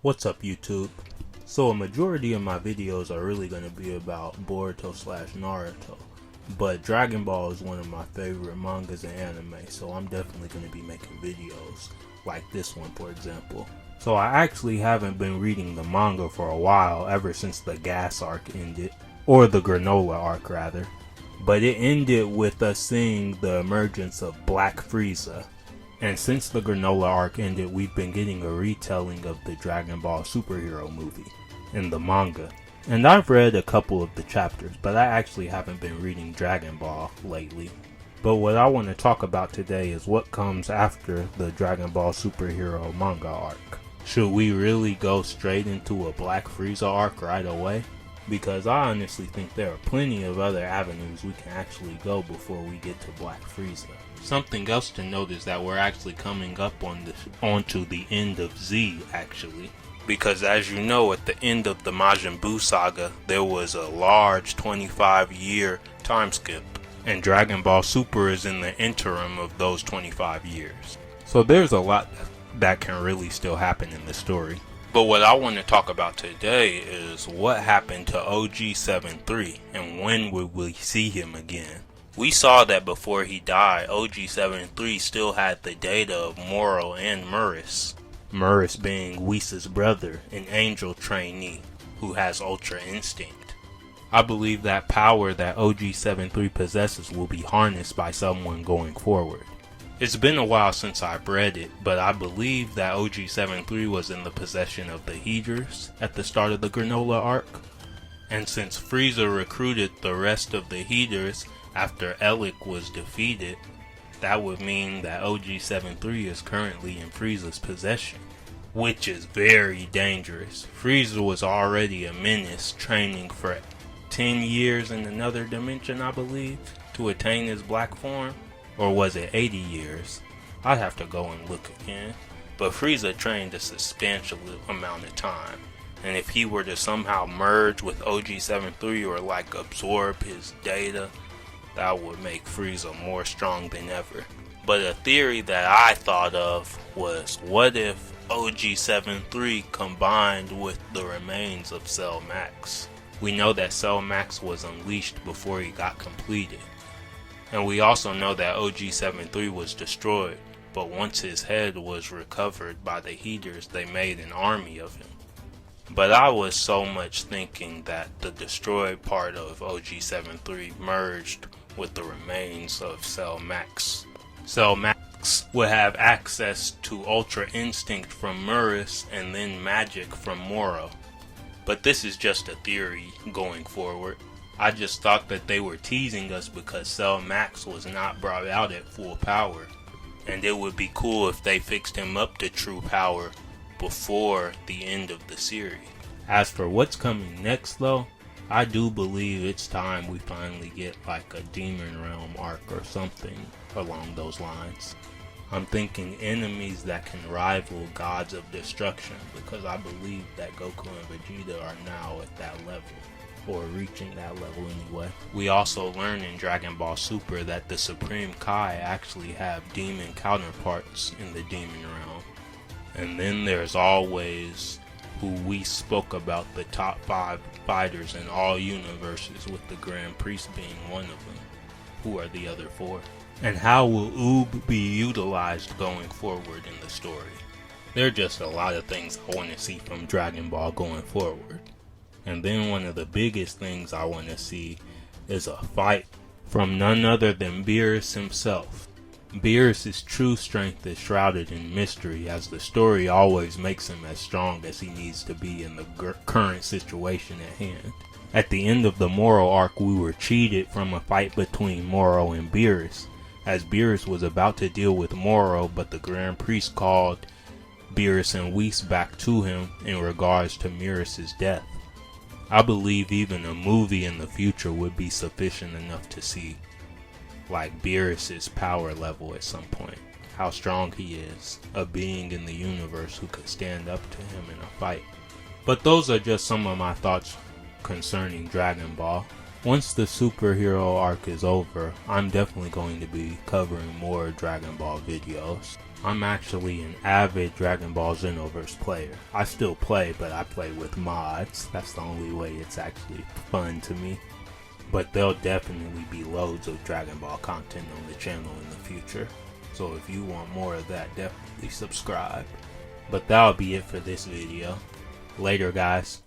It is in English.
What's up, YouTube? So a majority of my videos are really going to be about Boruto slash Naruto, but Dragon Ball is one of my favorite mangas and anime, so I'm definitely going to be making videos like this one, for example. So I actually haven't been reading the manga for a while, ever since the gas arc ended, or the granola arc rather, but it ended with us seeing the emergence of Black Frieza. And since the granola arc ended, we've been getting a retelling of the Dragon Ball superhero movie in the manga. And I've read a couple of the chapters, but I actually haven't been reading Dragon Ball lately. But what I want to talk about today is what comes after the Dragon Ball superhero manga arc. Should we really go straight into a Black Frieza arc right away? Because I honestly think there are plenty of other avenues we can actually go before we get to Black Frieza. Something else to note is that we're actually coming up onto the end of Z, actually. Because as you know, at the end of the Majin Buu saga, there was a large 25-year time skip. And Dragon Ball Super is in the interim of those 25 years. So there's a lot that can really still happen in the story. But what I want to talk about today is what happened to OG-73 and when will we see him again. We saw that before he died, OG-73 still had the data of Moro and Murus. Murus being Whis' brother, an angel trainee who has Ultra Instinct. I believe that power that OG-73 possesses will be harnessed by someone going forward. It's been a while since I've read it, but I believe that OG-73 was in the possession of the Heaters at the start of the Granola arc. And since Frieza recruited the rest of the Heaters after Elec was defeated, that would mean that OG-73 is currently in Frieza's possession, which is very dangerous. Frieza was already a menace, training for 10 years in another dimension, I believe, to attain his black form. Or was it 80 years? I'd have to go and look again. But Frieza trained a substantial amount of time. And if he were to somehow merge with OG-73 or like absorb his data, that would make Frieza more strong than ever. But a theory that I thought of was, what if OG-73 combined with the remains of Cell Max? We know that Cell Max was unleashed before he got completed. And we also know that OG-73 was destroyed, but once his head was recovered by the Heaters, they made an army of him. But I was so much thinking that the destroyed part of OG-73 merged with the remains of Cell Max. Cell Max would have access to Ultra Instinct from Murus and then magic from Moro. But this is just a theory going forward. I just thought that they were teasing us because Cell Max was not brought out at full power. And it would be cool if they fixed him up to true power before the end of the series. As for what's coming next though, I do believe it's time we finally get like a Demon Realm arc or something along those lines. I'm thinking enemies that can rival Gods of Destruction, because I believe that Goku and Vegeta are now at that level. Or reaching that level anyway. We also learn in Dragon Ball Super that the Supreme Kai actually have demon counterparts in the Demon Realm. And then there's always who we spoke about, the top 5 fighters in all universes, with the Grand Priest being one of them. Who are the other 4? And how will Oob be utilized going forward in the story? There are just a lot of things I want to see from Dragon Ball going forward. And then one of the biggest things I want to see is a fight from none other than Beerus himself. Beerus' true strength is shrouded in mystery, as the story always makes him as strong as he needs to be in the current situation at hand. At the end of the Moro arc, we were cheated from a fight between Moro and Beerus, as Beerus was about to deal with Moro, but the Grand Priest called Beerus and Whis back to him in regards to Murus' death. I believe even a movie in the future would be sufficient enough to see, like, Beerus' power level at some point. How strong he is, a being in the universe who could stand up to him in a fight. But those are just some of my thoughts concerning Dragon Ball. Once the superhero arc is over, I'm definitely going to be covering more Dragon Ball videos. I'm actually an avid Dragon Ball Xenoverse player. I still play, but I play with mods. That's the only way it's actually fun to me. But there'll definitely be loads of Dragon Ball content on the channel in the future. So if you want more of that, definitely subscribe. But that'll be it for this video. Later, guys.